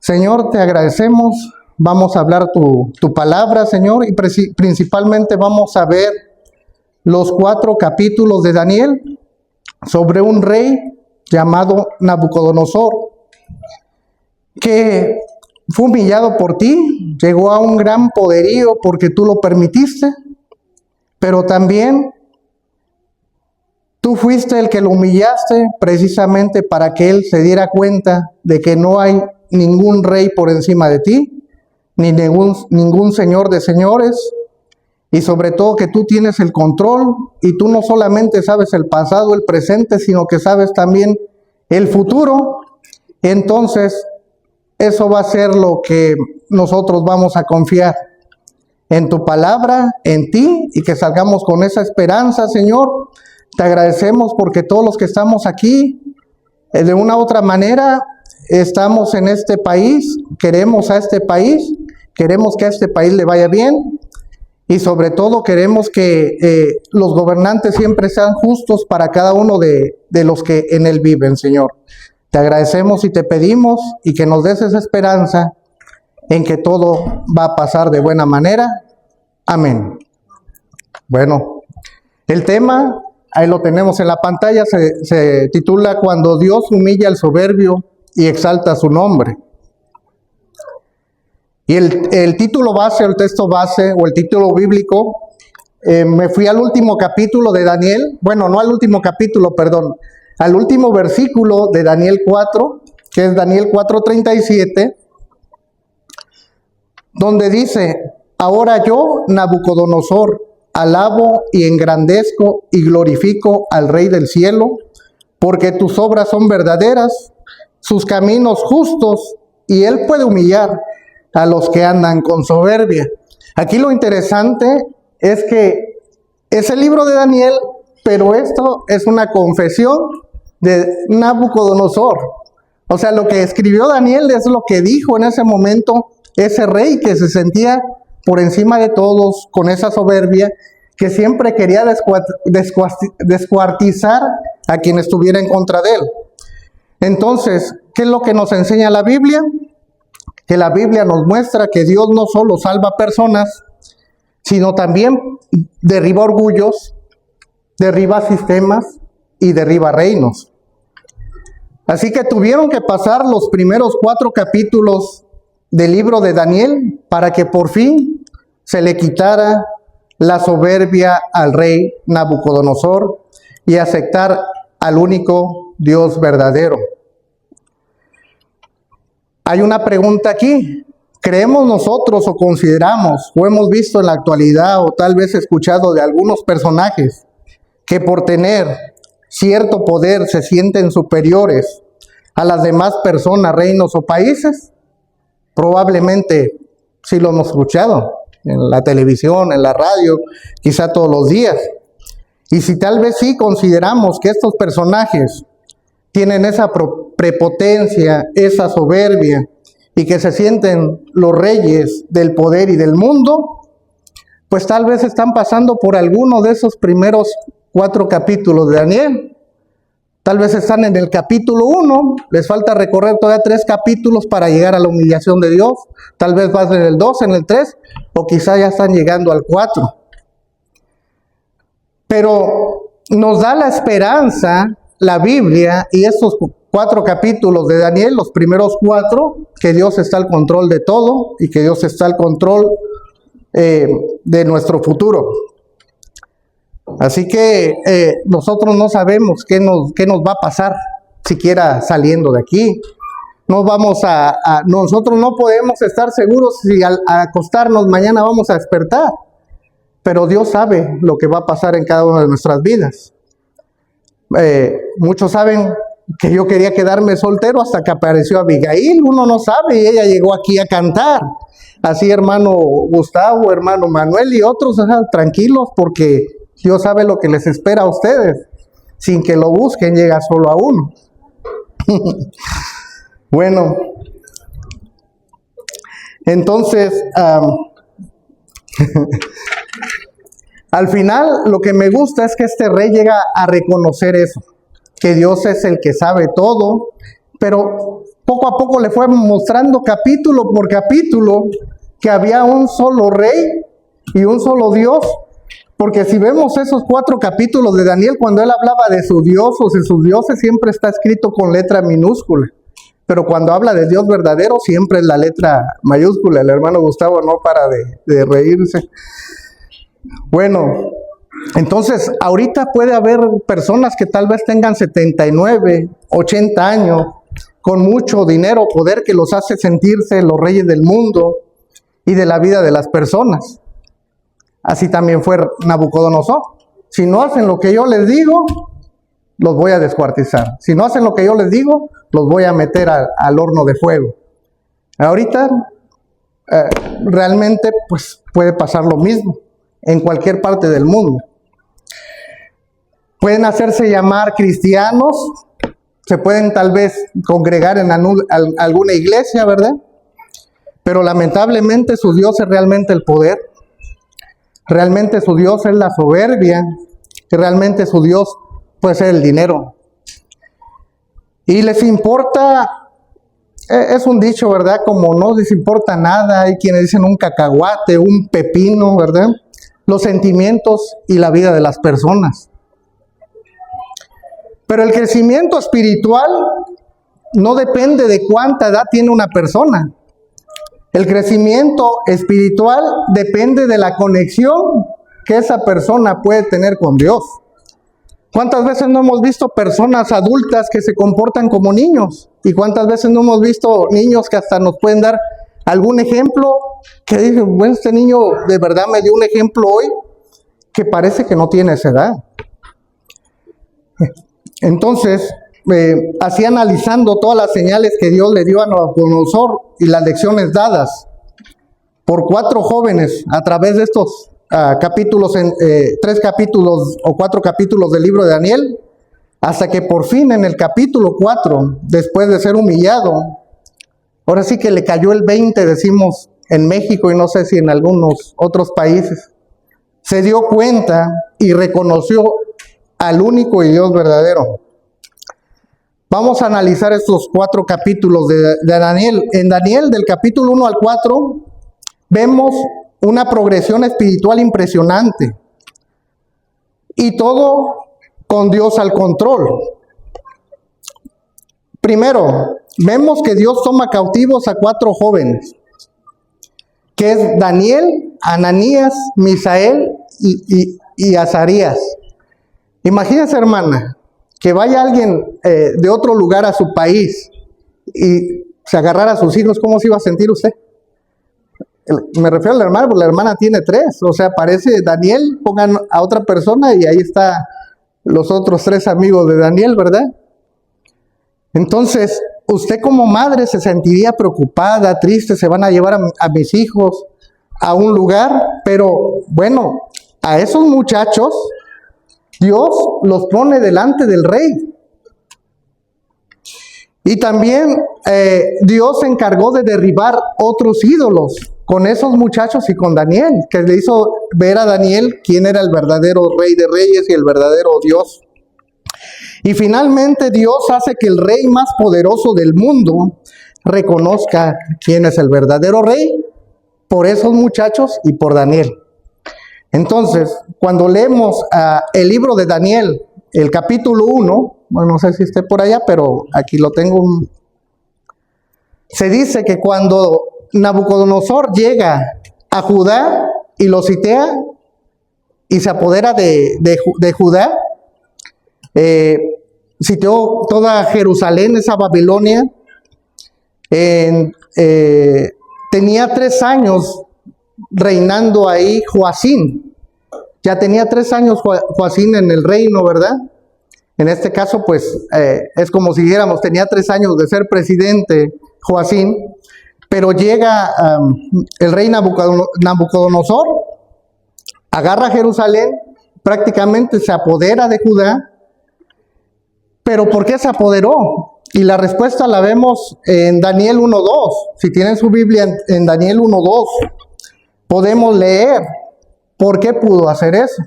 Señor, te agradecemos. Vamos a hablar tu palabra, Señor, y principalmente vamos a ver los 4 capítulos de Daniel sobre un rey llamado Nabucodonosor, que fue humillado por ti, llegó a un gran poderío porque tú lo permitiste, pero también tú fuiste el que lo humillaste precisamente para que él se diera cuenta de que no hay ningún rey por encima de ti, ni ningún señor de señores, y sobre todo que tú tienes el control, y tú no solamente sabes el pasado, el presente, sino que sabes también el futuro. Entonces, eso va a ser lo que nosotros vamos a confiar en tu palabra, en ti, y que salgamos con esa esperanza, Señor. Te agradecemos porque todos los que estamos aquí, de una u otra manera, estamos en este país, queremos a este país, queremos que a este país le vaya bien, y sobre todo queremos que los gobernantes siempre sean justos para cada uno de los que en él viven, Señor. Te agradecemos y te pedimos y que nos des esa esperanza en que todo va a pasar de buena manera. Amén. Bueno, el tema, ahí lo tenemos en la pantalla, se titula Cuando Dios humilla al soberbio y exalta su nombre. Y el título base, el texto base o el título bíblico, me fui al último capítulo de Daniel, bueno, no al último capítulo, perdón, al último versículo de Daniel 4, que es Daniel 4:37, donde dice: Ahora yo, Nabucodonosor, alabo y engrandezco y glorifico al Rey del cielo, porque tus obras son verdaderas, sus caminos justos, y él puede humillar a los que andan con soberbia. Aquí lo interesante es que es el libro de Daniel, pero esto es una confesión de Nabucodonosor. O sea, lo que escribió Daniel es lo que dijo en ese momento ese rey que se sentía por encima de todos, con esa soberbia, que siempre quería descuartizar a quien estuviera en contra de él. Entonces, ¿qué es lo que nos enseña la Biblia? Que la Biblia nos muestra que Dios no solo salva personas, sino también derriba orgullos, derriba sistemas y derriba reinos. Así que tuvieron que pasar los primeros 4 capítulos del libro de Daniel para que por fin se le quitara la soberbia al rey Nabucodonosor y aceptar al único Dios verdadero. Hay una pregunta aquí. ¿Creemos nosotros o consideramos o hemos visto en la actualidad o tal vez escuchado de algunos personajes que por tener cierto poder se sienten superiores a las demás personas, reinos o países? Probablemente sí lo hemos escuchado en la televisión, en la radio, quizá todos los días. Y si tal vez sí consideramos que estos personajes tienen esa prepotencia, esa soberbia, y que se sienten los reyes del poder y del mundo, pues tal vez están pasando por alguno de esos primeros 4 capítulos de Daniel. Tal vez están en el capítulo 1, les falta recorrer todavía 3 capítulos para llegar a la humillación de Dios. Tal vez vas en el 2, en el 3, o quizá ya están llegando al 4. Pero nos da la esperanza la Biblia y estos 4 capítulos de Daniel, los primeros 4, que Dios está al control de todo y que Dios está al control de nuestro futuro. Así que nosotros no sabemos qué nos va a pasar siquiera saliendo de aquí. Nosotros no podemos estar seguros si al acostarnos mañana vamos a despertar, pero Dios sabe lo que va a pasar en cada una de nuestras vidas. Muchos saben que yo quería quedarme soltero hasta que apareció Abigail. Uno no sabe, y ella llegó aquí a cantar. Así hermano Gustavo, hermano Manuel y otros, tranquilos, porque Dios sabe lo que les espera a ustedes. Sin que lo busquen, llega solo a uno. Bueno, entonces, al final lo que me gusta es que este rey llega a reconocer eso, que Dios es el que sabe todo, pero poco a poco le fue mostrando capítulo por capítulo que había un solo rey y un solo Dios. Porque si vemos esos 4 capítulos de Daniel, cuando él hablaba de su Dios o de sus dioses, siempre está escrito con letra minúscula. Pero cuando habla de Dios verdadero, siempre es la letra mayúscula. El hermano Gustavo no para de reírse. Bueno, entonces ahorita puede haber personas que tal vez tengan 79, 80 años, con mucho dinero, poder, que los hace sentirse los reyes del mundo y de la vida de las personas. Así también fue Nabucodonosor. Si no hacen lo que yo les digo, los voy a descuartizar. Si no hacen lo que yo les digo, los voy a meter al horno de fuego. Ahorita realmente pues puede pasar lo mismo en cualquier parte del mundo. Pueden hacerse llamar cristianos, se pueden tal vez congregar en alguna iglesia, ¿verdad? Pero lamentablemente su Dios es realmente el poder, realmente su Dios es la soberbia, y realmente su Dios puede ser el dinero. Y les importa, es un dicho, ¿verdad? Como no les importa nada, hay quienes dicen un cacahuate, un pepino, ¿verdad? Los sentimientos y la vida de las personas. Pero el crecimiento espiritual no depende de cuánta edad tiene una persona. El crecimiento espiritual depende de la conexión que esa persona puede tener con Dios. ¿Cuántas veces no hemos visto personas adultas que se comportan como niños? ¿Y cuántas veces no hemos visto niños que hasta nos pueden dar algún ejemplo que dicen, bueno, este niño de verdad me dio un ejemplo hoy que parece que no tiene esa edad? Entonces, así analizando todas las señales que Dios le dio a Nabucodonosor y las lecciones dadas por 4 jóvenes a través de estos capítulos, 3 capítulos o 4 capítulos del libro de Daniel, hasta que por fin en el capítulo 4, después de ser humillado, ahora sí que le cayó el 20, decimos en México y no sé si en algunos otros países, se dio cuenta y reconoció al único y Dios verdadero. Vamos a analizar estos 4 capítulos de Daniel. En Daniel, del capítulo 1 al 4, vemos una progresión espiritual impresionante. Y todo con Dios al control. Primero, vemos que Dios toma cautivos a 4 jóvenes, que es Daniel, Ananías, Misael y Azarías. Imagínense, hermana, que vaya alguien de otro lugar a su país y se agarrara a sus hijos, ¿cómo se iba a sentir usted? Me refiero a la hermana, porque la hermana tiene 3, o sea, parece Daniel, pongan a otra persona y ahí está los otros 3 amigos de Daniel, ¿verdad? Entonces, usted como madre se sentiría preocupada, triste, se van a llevar a mis hijos a un lugar, pero bueno, a esos muchachos Dios los pone delante del rey. Y también Dios se encargó de derribar otros ídolos con esos muchachos y con Daniel, que le hizo ver a Daniel quién era el verdadero rey de reyes y el verdadero Dios. Y finalmente Dios hace que el rey más poderoso del mundo reconozca quién es el verdadero rey por esos muchachos y por Daniel. Entonces, cuando leemos el libro de Daniel, el capítulo 1, bueno, no sé si esté por allá, pero aquí lo tengo. Se dice que cuando Nabucodonosor llega a Judá y lo sitea y se apodera de Judá, sitió toda Jerusalén, esa Babilonia, tenía 3 años reinando ahí Joacín. Ya tenía 3 años Joacín en el reino, ¿verdad? En este caso, pues, es como si dijéramos, tenía 3 años de ser presidente Joacín, pero llega el rey Nabucodonosor, agarra Jerusalén, prácticamente se apodera de Judá. ¿Pero por qué se apoderó? Y la respuesta la vemos en Daniel 1:2. Si tienen su Biblia en Daniel 1:2, podemos leer por qué pudo hacer eso.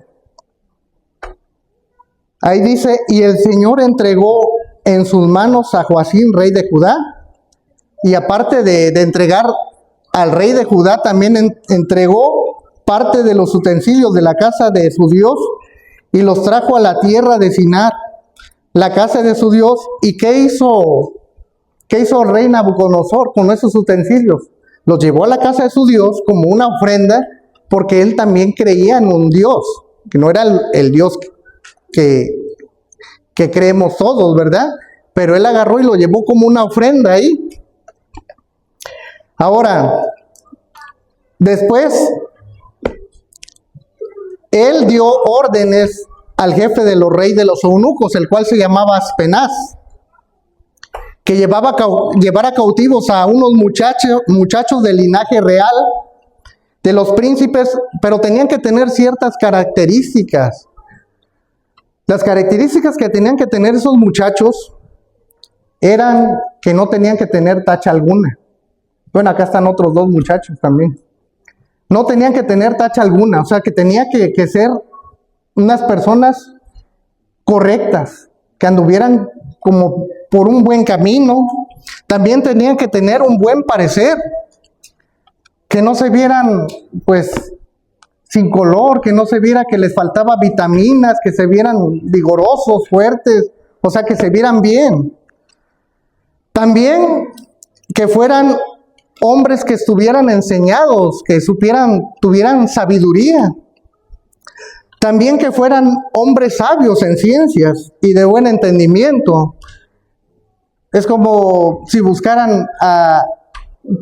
Ahí dice, y el Señor entregó en sus manos a Joacín, rey de Judá, y aparte de entregar al rey de Judá, también entregó parte de los utensilios de la casa de su Dios y los trajo a la tierra de Sinar, la casa de su Dios. ¿Y qué hizo el rey Nabucodonosor con esos utensilios? Los llevó a la casa de su Dios como una ofrenda, porque él también creía en un Dios, que no era el Dios que creemos todos, ¿verdad? Pero él agarró y lo llevó como una ofrenda ahí. Ahora, después, él dio órdenes al jefe de los reyes de los eunucos, el cual se llamaba Aspenaz, que llevara cautivos a unos muchachos del linaje real, de los príncipes, pero tenían que tener ciertas características. Las características que tenían que tener esos muchachos eran que no tenían que tener tacha alguna. Bueno, acá están otros dos muchachos también. No tenían que tener tacha alguna, o sea que tenía que ser unas personas correctas, que anduvieran como por un buen camino. También tenían que tener un buen parecer, que no se vieran pues sin color, que no se viera que les faltaba vitaminas, que se vieran vigorosos, fuertes, o sea que se vieran bien. También que fueran hombres que estuvieran enseñados, que tuvieran sabiduría. También que fueran hombres sabios en ciencias y de buen entendimiento. Es como si buscaran a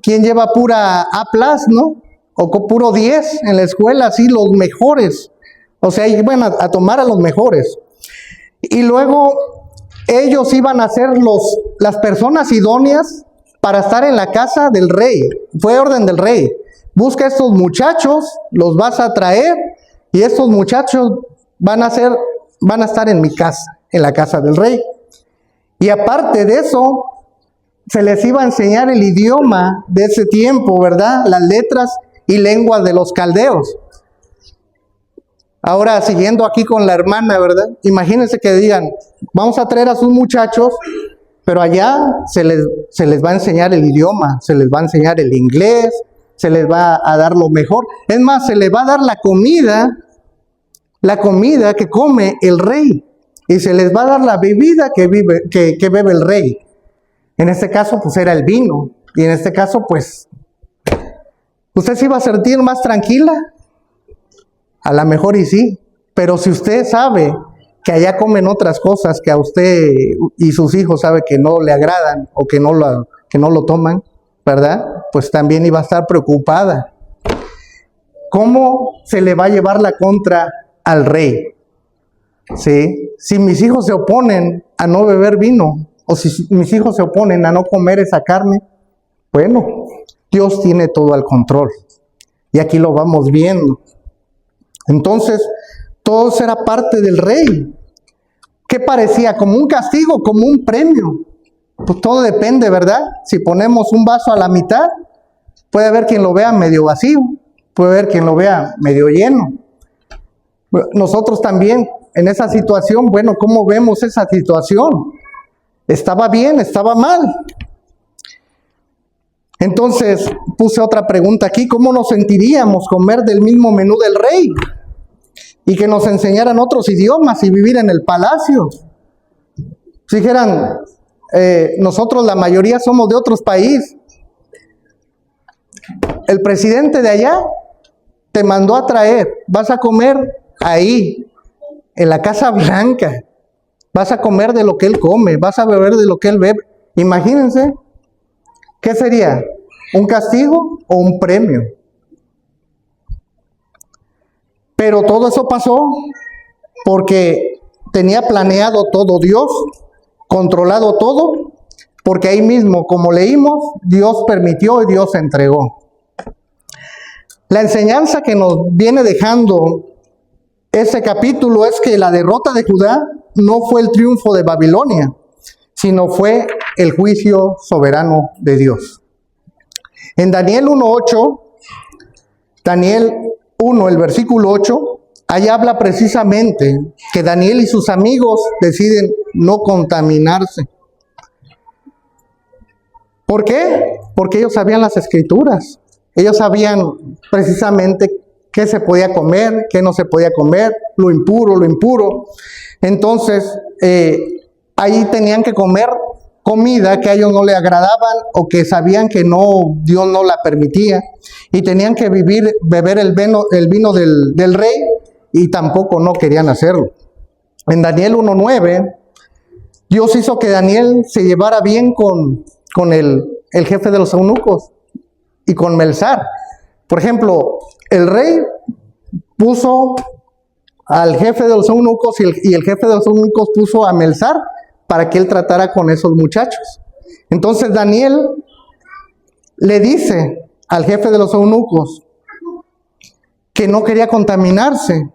quien lleva pura A+, ¿no? O puro 10 en la escuela, así los mejores. O sea, iban a tomar a los mejores. Y luego ellos iban a ser las personas idóneas para estar en la casa del rey. Fue orden del rey. Busca a estos muchachos, los vas a traer, y estos muchachos van a estar en mi casa, en la casa del rey. Y aparte de eso, se les iba a enseñar el idioma de ese tiempo, ¿verdad? Las letras y lenguas de los caldeos. Ahora, siguiendo aquí con la hermana, ¿verdad? Imagínense que digan, vamos a traer a sus muchachos, pero allá se les va a enseñar el idioma, se les va a enseñar el inglés, se les va a dar lo mejor. Es más, se les va a dar la comida que come el rey, y se les va a dar la bebida que bebe el rey. En este caso, pues era el vino, y en este caso, pues, ¿usted se iba a sentir más tranquila? A lo mejor y sí, pero si usted sabe que allá comen otras cosas que a usted y sus hijos sabe que no le agradan o que no lo toman, ¿verdad? Pues también iba a estar preocupada. ¿Cómo se le va a llevar la contra al rey? ¿Sí? Si mis hijos se oponen a no beber vino, o si mis hijos se oponen a no comer esa carne, bueno, Dios tiene todo al control. Y aquí lo vamos viendo. Entonces, todo será parte del rey. ¿Qué parecía? ¿Como un castigo? ¿Como un premio? Pues todo depende, ¿verdad? Si ponemos un vaso a la mitad, puede haber quien lo vea medio vacío, puede haber quien lo vea medio lleno. Nosotros también, en esa situación, bueno, ¿cómo vemos esa situación? ¿Estaba bien? ¿Estaba mal? Entonces, puse otra pregunta aquí. ¿Cómo nos sentiríamos comer del mismo menú del rey? Y que nos enseñaran otros idiomas y vivir en el palacio. Si dijeran, nosotros la mayoría somos de otros países. El presidente de allá te mandó a traer, vas a comer ahí, en la Casa Blanca. Vas a comer de lo que él come, vas a beber de lo que él bebe. Imagínense, ¿qué sería? ¿Un castigo o un premio? Pero todo eso pasó porque tenía planeado todo Dios, controlado todo, porque ahí mismo, como leímos, Dios permitió y Dios entregó. La enseñanza que nos viene dejando ese capítulo es que la derrota de Judá no fue el triunfo de Babilonia, sino fue el juicio soberano de Dios. En Daniel 1:8, Daniel 1, el versículo 8, ahí habla precisamente que Daniel y sus amigos deciden no contaminarse. ¿Por qué? Porque ellos sabían las escrituras. Ellos sabían precisamente qué se podía comer, qué no se podía comer, lo impuro, lo impuro. Entonces, ahí tenían que comer comida que a ellos no le agradaban o que sabían que no, Dios no la permitía. Y tenían que beber el vino del rey y tampoco no querían hacerlo. En Daniel 1:9, Dios hizo que Daniel se llevara bien con el jefe de los eunucos y con Melzar. Por ejemplo, el rey puso al jefe de los eunucos y el jefe de los eunucos puso a Melzar para que él tratara con esos muchachos. Entonces Daniel le dice al jefe de los eunucos que no quería contaminarse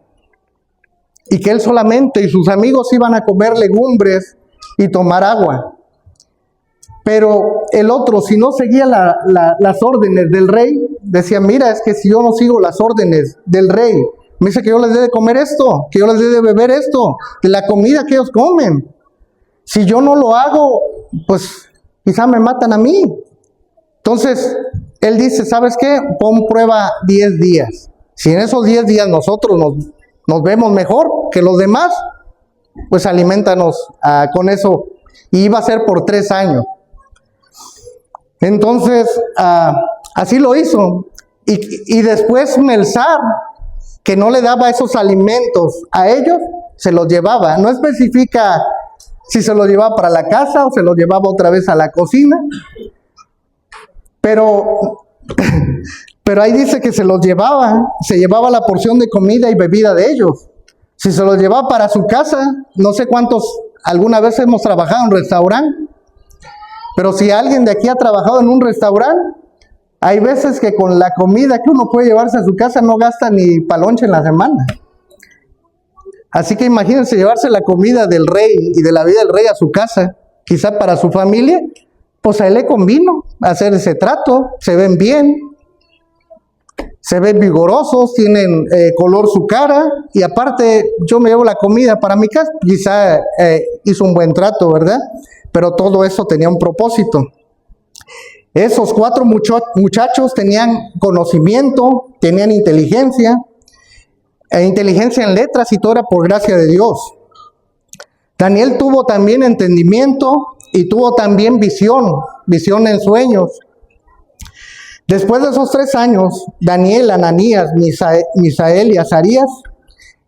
y que él solamente y sus amigos iban a comer legumbres y tomar agua. Pero el otro, si no seguía las órdenes del rey, decía, mira, es que si yo no sigo las órdenes del rey, me dice que yo les debe de comer esto, que yo les debe de beber esto, de la comida que ellos comen. Si yo no lo hago, pues quizá me matan a mí. Entonces, él dice, ¿sabes qué? Pon prueba 10 días. Si en esos 10 días nosotros nos vemos mejor que los demás, pues alimentanos con eso. Y iba a ser por 3 años. Entonces, así lo hizo. Y después Melzar, que no le daba esos alimentos a ellos, se los llevaba. No especifica si se los llevaba para la casa o se los llevaba otra vez a la cocina. Pero ahí dice que se llevaba la porción de comida y bebida de ellos. Si se los llevaba para su casa, no sé cuántos, alguna vez hemos trabajado en restaurante, pero si alguien de aquí ha trabajado en un restaurante, hay veces que con la comida que uno puede llevarse a su casa no gasta ni pa' lonche en la semana. Así que imagínense llevarse la comida del rey y de la vida del rey a su casa, quizá para su familia, pues a él le convino hacer ese trato, se ven bien, se ven vigorosos, tienen color su cara, y aparte yo me llevo la comida para mi casa, quizá hizo un buen trato, ¿verdad? Pero todo eso tenía un propósito. Esos 4 muchachos tenían conocimiento, tenían inteligencia en letras, y todo era por gracia de Dios. Daniel tuvo también entendimiento y tuvo también visión en sueños. Después de esos 3 años, Daniel, Ananías, Misael y Azarías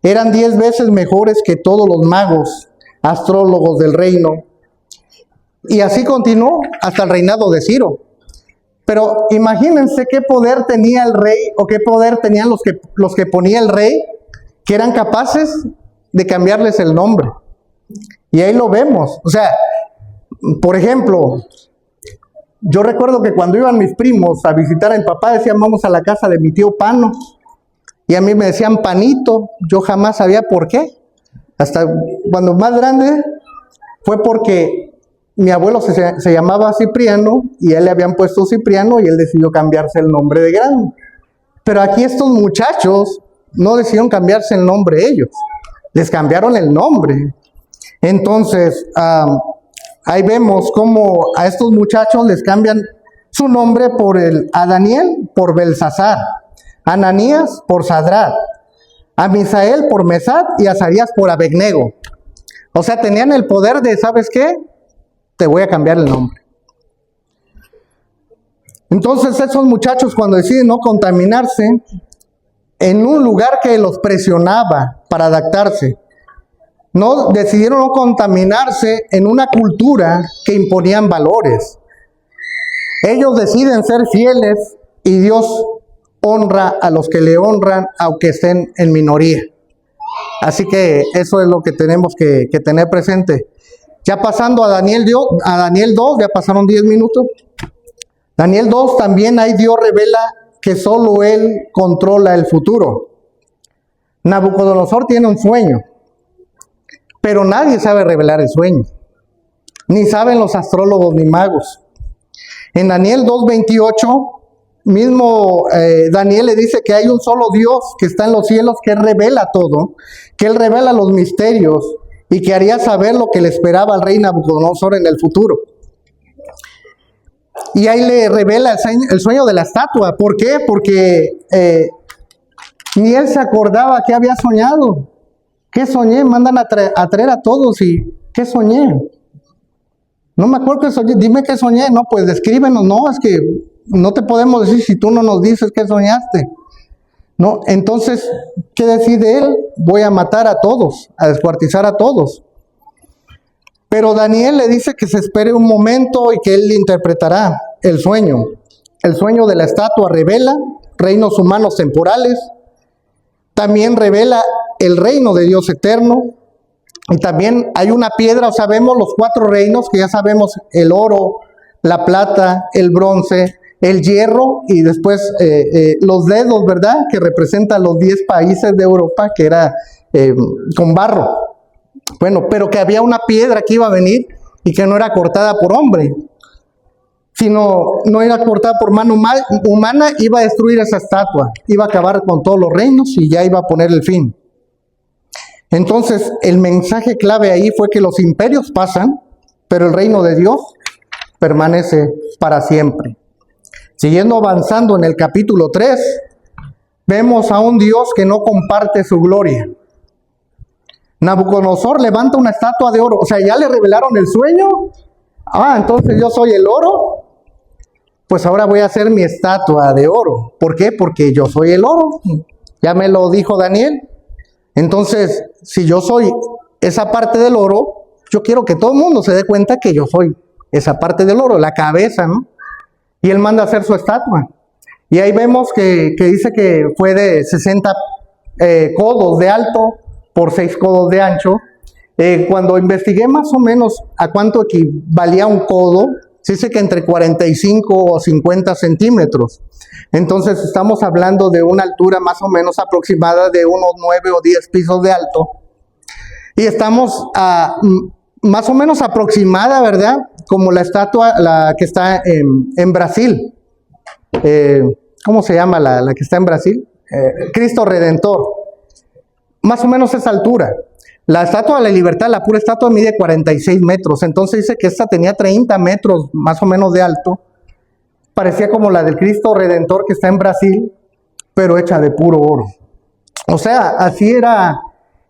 eran 10 veces mejores que todos los magos, astrólogos del reino. Y así continuó hasta el reinado de Ciro. Pero imagínense qué poder tenía el rey, o qué poder tenían los que ponía el rey, que eran capaces de cambiarles el nombre. Y ahí lo vemos. O sea, por ejemplo, yo recuerdo que cuando iban mis primos a visitar a mi papá, decían, vamos a la casa de mi tío Pano. Y a mí me decían Panito. Yo jamás sabía por qué. Hasta cuando más grande fue porque mi abuelo se llamaba Cipriano y a él le habían puesto Cipriano y él decidió cambiarse el nombre de grande. Pero aquí estos muchachos no decidieron cambiarse el nombre ellos, les cambiaron el nombre. Entonces, ahí vemos cómo a estos muchachos les cambian su nombre a Daniel por Belsasar, a Ananías por Sadrat, a Misael por Mesad y a Azarías por Abednego. O sea, tenían el poder de, ¿sabes qué? Te voy a cambiar el nombre. Entonces esos muchachos, cuando deciden no contaminarse, en un lugar que los presionaba para adaptarse, decidieron no contaminarse en una cultura que imponían valores. Ellos deciden ser fieles y Dios honra a los que le honran, aunque estén en minoría. Así que eso es lo que tenemos que tener presente. Ya pasando a Daniel 2, ya pasaron 10 minutos. Daniel 2 también ahí Dios revela que solo Él controla el futuro. Nabucodonosor tiene un sueño, pero nadie sabe revelar el sueño. Ni saben los astrólogos ni magos. En Daniel 2:28, mismo Daniel le dice que hay un solo Dios que está en los cielos, que revela todo, que Él revela los misterios, y que haría saber lo que le esperaba al rey Nabucodonosor en el futuro. Y ahí le revela el sueño de la estatua. ¿Por qué? Porque ni él se acordaba que había soñado. ¿Qué soñé? Mandan a traer a todos y ¿qué soñé? No me acuerdo qué soñé. Dime qué soñé. No, pues descríbenos. No, es que no te podemos decir si tú no nos dices qué soñaste. No, entonces, ¿qué decide él? Voy a matar a todos, a descuartizar a todos. Pero Daniel le dice que se espere un momento y que él interpretará el sueño. El sueño de la estatua revela reinos humanos temporales. También revela el reino de Dios eterno. Y también hay una piedra, o sea, vemos los 4 reinos, que ya sabemos, el oro, la plata, el bronce, el hierro, y después los dedos, ¿verdad? Que representan los 10 países de Europa, que era con barro. Bueno, pero que había una piedra que iba a venir y que no era cortada por hombre, sino no era cortada por mano humana, iba a destruir esa estatua, iba a acabar con todos los reinos y ya iba a poner el fin. Entonces, el mensaje clave ahí fue que los imperios pasan, pero el reino de Dios permanece para siempre. Siguiendo avanzando en el capítulo 3, vemos a un Dios que no comparte su gloria. Nabucodonosor levanta una estatua de oro, o sea, ya le revelaron el sueño. Entonces yo soy el oro, pues ahora voy a hacer mi estatua de oro. ¿Por qué? Porque yo soy el oro, ya me lo dijo Daniel. Entonces, si yo soy esa parte del oro, yo quiero que todo el mundo se dé cuenta que yo soy esa parte del oro, la cabeza, ¿no? Y él manda a hacer su estatua. Y ahí vemos que dice que fue de 60 codos de alto por 6 codos de ancho. Cuando investigué más o menos a cuánto equivalía un codo, se dice que entre 45 o 50 centímetros. Entonces estamos hablando de una altura más o menos aproximada de unos 9 o 10 pisos de alto. Y estamos más o menos aproximada, ¿verdad? Como la estatua, la que está en Brasil. ¿Cómo se llama la que está en Brasil? Cristo Redentor. Más o menos esa altura. La estatua de la libertad, la pura estatua, mide 46 metros. Entonces dice que esta tenía 30 metros más o menos de alto. Parecía como la del Cristo Redentor que está en Brasil, pero hecha de puro oro. O sea, así era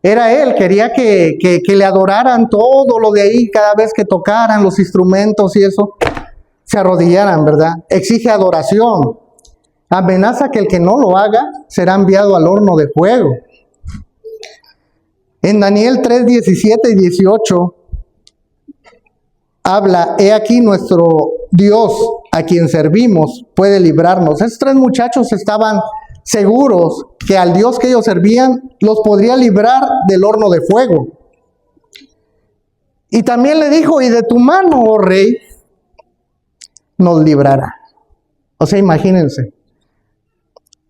él. Quería que le adoraran todo lo de ahí, cada vez que tocaran los instrumentos y eso, se arrodillaran, ¿verdad? Exige adoración. Amenaza que el que no lo haga será enviado al horno de fuego. En Daniel 3, 17 y 18 habla: he aquí nuestro Dios a quien servimos puede librarnos. Esos 3 muchachos estaban seguros que al Dios que ellos servían los podría librar del horno de fuego. Y también le dijo: y de tu mano, oh rey, nos librará. O sea, imagínense.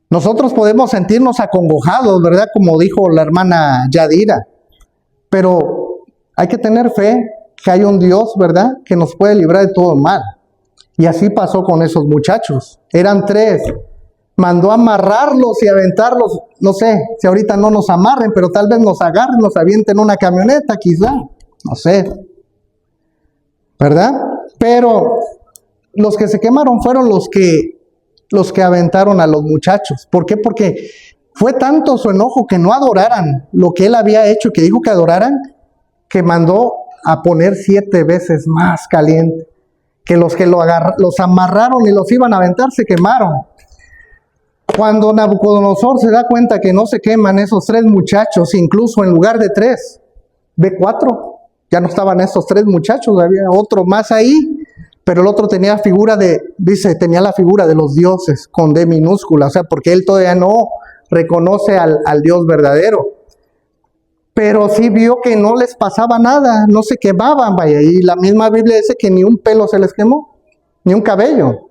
Nosotros podemos sentirnos acongojados, ¿verdad? Como dijo la hermana Yadira. Pero hay que tener fe que hay un Dios, ¿verdad?, que nos puede librar de todo mal. Y así pasó con esos muchachos. Eran 3. Mandó amarrarlos y aventarlos. No sé si ahorita no nos amarren, pero tal vez nos agarren, nos avienten una camioneta, quizá. No sé. ¿Verdad? Pero los que se quemaron fueron los que aventaron a los muchachos. ¿Por qué? Porque fue tanto su enojo que no adoraran lo que él había hecho, que dijo que adoraran, que mandó a poner 7 veces más caliente. Que los los amarraron y los iban a aventar se quemaron. Cuando Nabucodonosor se da cuenta que no se queman esos 3 muchachos, incluso en lugar de 3, ve 4. Ya no estaban esos 3 muchachos, había otro más ahí. Pero el otro tenía tenía la figura de los dioses con D minúscula, o sea, porque él todavía no reconoce al Dios verdadero. Pero sí vio que no les pasaba nada, no se quemaban, vaya, y la misma Biblia dice que ni un pelo se les quemó, ni un cabello.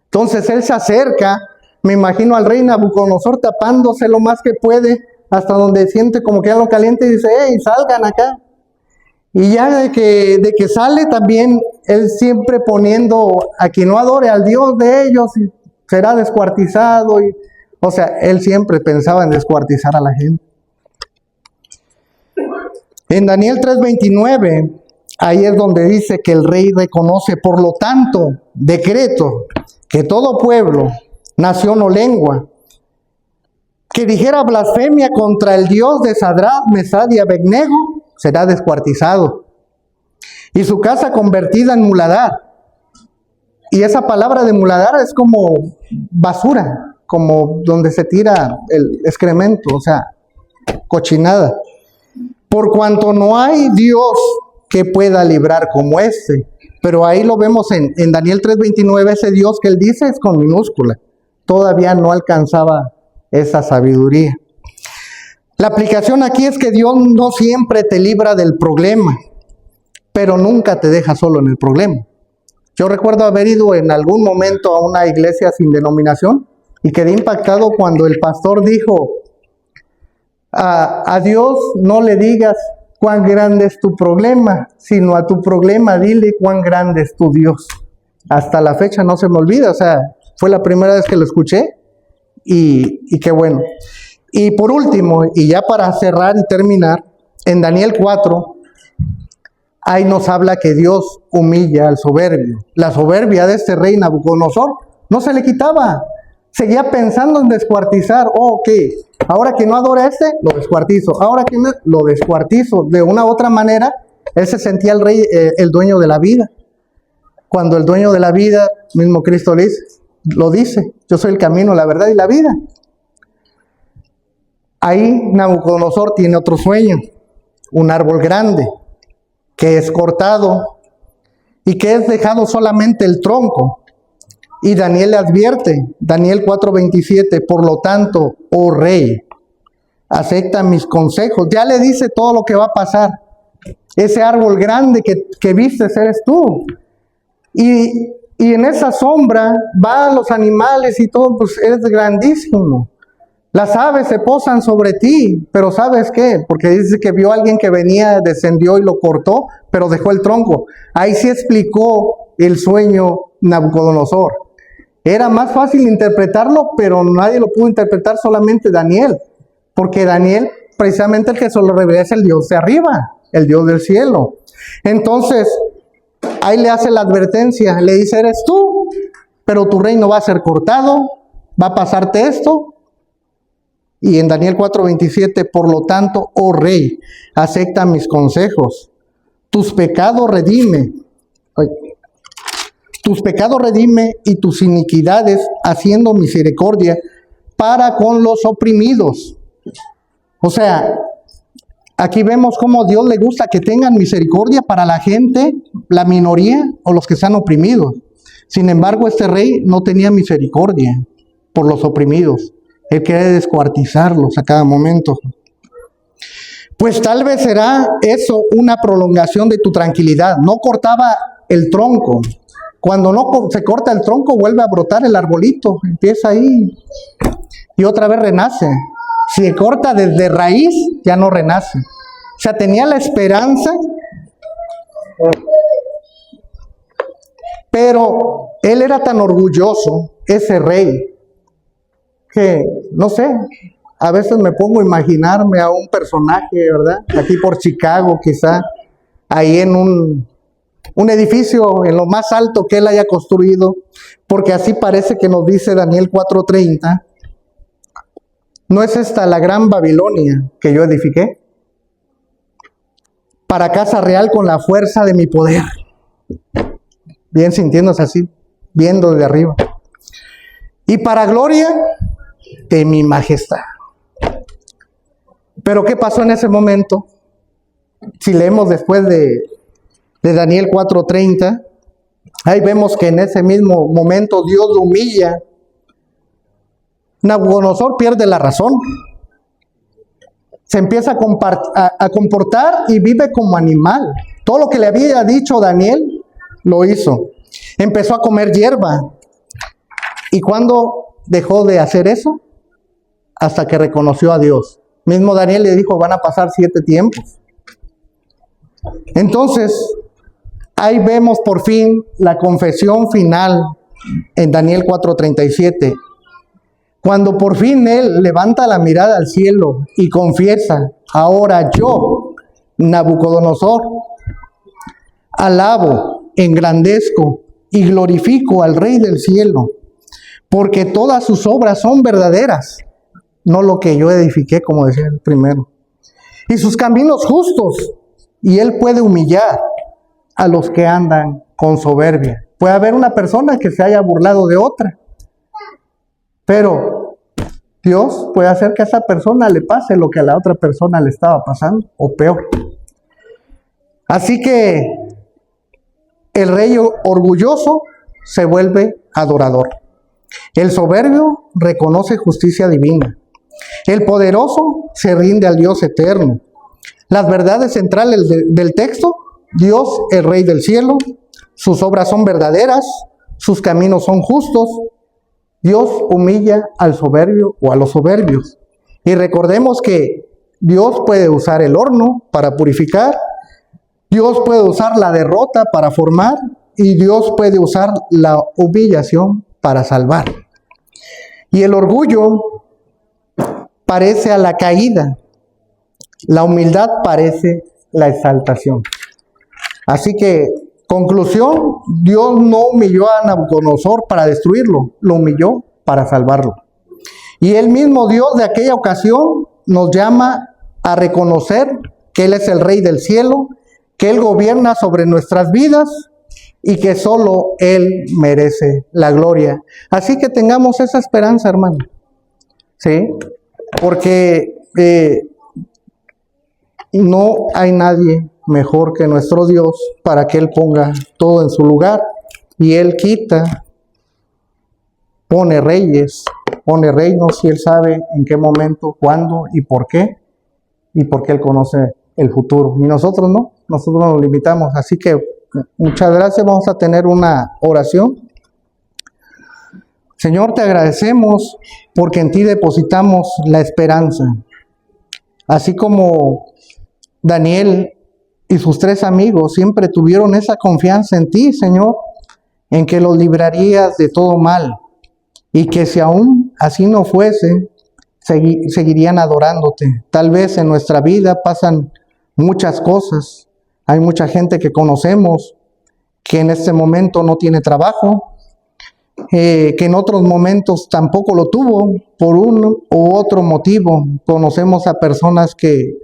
Entonces él se acerca, me imagino al rey Nabucodonosor tapándose lo más que puede, hasta donde siente como que algo caliente y dice: hey, salgan acá. Y ya de que sale también, él siempre poniendo a quien no adore al Dios de ellos, y será descuartizado. O sea, él siempre pensaba en descuartizar a la gente. En Daniel 3:29 ahí es donde dice que el rey reconoce, por lo tanto, decreto que todo pueblo, nación o lengua que dijera blasfemia contra el Dios de Sadrach, Mesach y Abednego será descuartizado y su casa convertida en muladar. Y esa palabra de muladar es como basura, como donde se tira el excremento, o sea, cochinada. Por cuanto no hay Dios que pueda librar como este. Pero ahí lo vemos en Daniel 3:29, ese Dios que él dice es con minúscula. Todavía no alcanzaba esa sabiduría. La aplicación aquí es que Dios no siempre te libra del problema, pero nunca te deja solo en el problema. Yo recuerdo haber ido en algún momento a una iglesia sin denominación y quedé impactado cuando el pastor dijo, a Dios no le digas cuán grande es tu problema, sino a tu problema dile cuán grande es tu Dios. Hasta la fecha no se me olvida, o sea, fue la primera vez que lo escuché y qué bueno. Y por último, y ya para cerrar y terminar, en Daniel 4, ahí nos habla que Dios humilla al soberbio. La soberbia de este rey Nabucodonosor no se le quitaba. Seguía pensando en descuartizar. Oh, ok, ahora que no adora a este, lo descuartizo. Ahora que no, lo descuartizo. De una u otra manera, él se sentía el rey, el dueño de la vida. Cuando el dueño de la vida, mismo Cristo lo dice, yo soy el camino, la verdad y la vida. Ahí Nabucodonosor tiene otro sueño, un árbol grande que es cortado y que es dejado solamente el tronco. Y Daniel le advierte, Daniel 4:27, por lo tanto, oh rey, acepta mis consejos. Ya le dice todo lo que va a pasar. Ese árbol grande que vistes eres tú. Y en esa sombra van los animales y todo, pues eres grandísimo. Las aves se posan sobre ti, pero ¿sabes qué? Porque dice que vio a alguien que venía, descendió y lo cortó, pero dejó el tronco. Ahí sí explicó el sueño Nabucodonosor. Era más fácil interpretarlo, pero nadie lo pudo interpretar, solamente Daniel. Porque Daniel, precisamente el que se lo revela es el Dios de arriba, el Dios del cielo. Entonces, ahí le hace la advertencia, le dice, eres tú, pero tu reino va a ser cortado, va a pasarte esto. Y en Daniel 4:27, por lo tanto, oh rey, acepta mis consejos. Tus pecados redime. Tus pecados redime y tus iniquidades haciendo misericordia para con los oprimidos. O sea, aquí vemos cómo a Dios le gusta que tengan misericordia para la gente, la minoría o los que están oprimidos. Sin embargo, este rey no tenía misericordia por los oprimidos. Él quería descuartizarlos a cada momento. Pues tal vez será eso una prolongación de tu tranquilidad. No cortaba el tronco. Cuando no se corta el tronco, vuelve a brotar el arbolito. Empieza ahí y otra vez renace. Si se corta desde raíz, ya no renace. O sea, tenía la esperanza, pero él era tan orgulloso, ese rey, que, no sé, a veces me pongo a imaginarme a un personaje, ¿verdad? Aquí por Chicago, quizá, ahí en un edificio en lo más alto que él haya construido, porque así parece que nos dice Daniel 4:30, ¿no es esta la gran Babilonia que yo edifiqué? Para casa real con la fuerza de mi poder. Bien sintiéndose así, viendo desde arriba. Y para gloria de mi majestad. Pero ¿qué pasó en ese momento? Si leemos después de Daniel 4:30, ahí vemos que en ese mismo momento Dios lo humilla. Nabucodonosor pierde la razón. Se empieza a comportar y vive como animal. Todo lo que le había dicho Daniel, lo hizo. Empezó a comer hierba. ¿Y cuándo dejó de hacer eso? Hasta que reconoció a Dios. Mismo Daniel le dijo, van a pasar 7 tiempos. Entonces, ahí vemos por fin la confesión final en Daniel 4:37. Cuando por fin él levanta la mirada al cielo y confiesa, ahora yo, Nabucodonosor, Alabo, engrandezco y glorifico al Rey del cielo, porque todas sus obras son verdaderas, no lo que yo edifiqué, como decía el primero, y sus caminos justos, y Él puede humillar a los que andan con soberbia. Puede haber una persona que se haya burlado de otra, pero Dios puede hacer que a esa persona le pase lo que a la otra persona le estaba pasando, o peor. Así que el rey orgulloso se vuelve adorador. El soberbio reconoce justicia divina. El poderoso se rinde al Dios eterno. Las verdades centrales del texto: Dios, el Rey del cielo, sus obras son verdaderas, sus caminos son justos. Dios humilla al soberbio o a los soberbios. Y recordemos que Dios puede usar el horno para purificar, Dios puede usar la derrota para formar, y Dios puede usar la humillación para salvar. Y el orgullo parece a la caída, la humildad parece la exaltación. Así que, conclusión, Dios no humilló a Nabucodonosor para destruirlo, lo humilló para salvarlo. Y el mismo Dios de aquella ocasión nos llama a reconocer que Él es el Rey del cielo, que Él gobierna sobre nuestras vidas y que solo Él merece la gloria. Así que tengamos esa esperanza, hermano. ¿Sí? Porque no hay nadie mejor que nuestro Dios para que Él ponga todo en su lugar. Y Él quita, pone reyes, pone reinos, y Él sabe en qué momento, cuándo y por qué. Y porque Él conoce el futuro. Y nosotros no, nosotros nos limitamos. Así que muchas gracias. Vamos a tener una oración. Señor, te agradecemos porque en ti depositamos la esperanza. Así como Daniel y sus 3 amigos siempre tuvieron esa confianza en ti, Señor, en que los librarías de todo mal, y que si aún así no fuese, seguirían adorándote. Tal vez en nuestra vida pasan muchas cosas. Hay mucha gente que conocemos que en este momento no tiene trabajo, que en otros momentos tampoco lo tuvo por un u otro motivo. Conocemos a personas que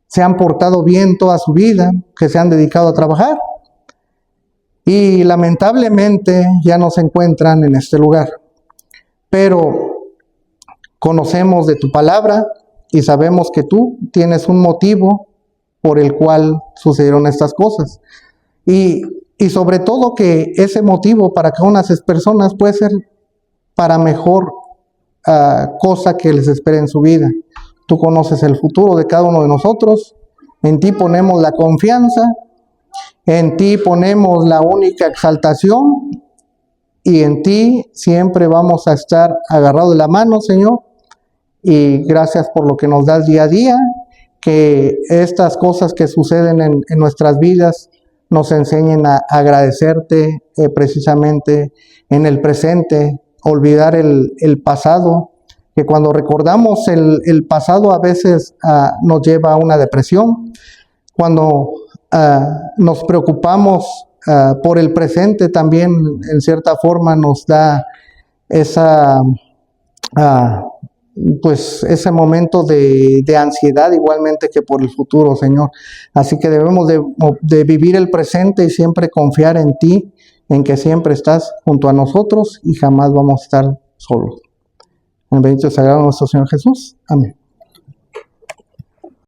se han portado bien toda su vida, que se han dedicado a trabajar y lamentablemente ya no se encuentran en este lugar. Pero conocemos de tu palabra y sabemos que tú tienes un motivo por el cual sucedieron estas cosas. Y sobre todo que ese motivo para cada una de esas personas puede ser para mejor cosa que les espere en su vida. Tú conoces el futuro de cada uno de nosotros. En ti ponemos la confianza, en ti ponemos la única exaltación, y en ti siempre vamos a estar agarrados de la mano, Señor. Y gracias por lo que nos das día a día, que estas cosas que suceden en nuestras vidas nos enseñen a agradecerte precisamente en el presente, olvidar el pasado, que cuando recordamos el pasado a veces nos lleva a una depresión. Cuando nos preocupamos por el presente, también en cierta forma nos da esa pues ese momento de ansiedad, igualmente que por el futuro, Señor. Así que debemos de vivir el presente y siempre confiar en ti, en que siempre estás junto a nosotros y jamás vamos a estar solos. En el bendito y sagrado nuestro Señor Jesús. Amén.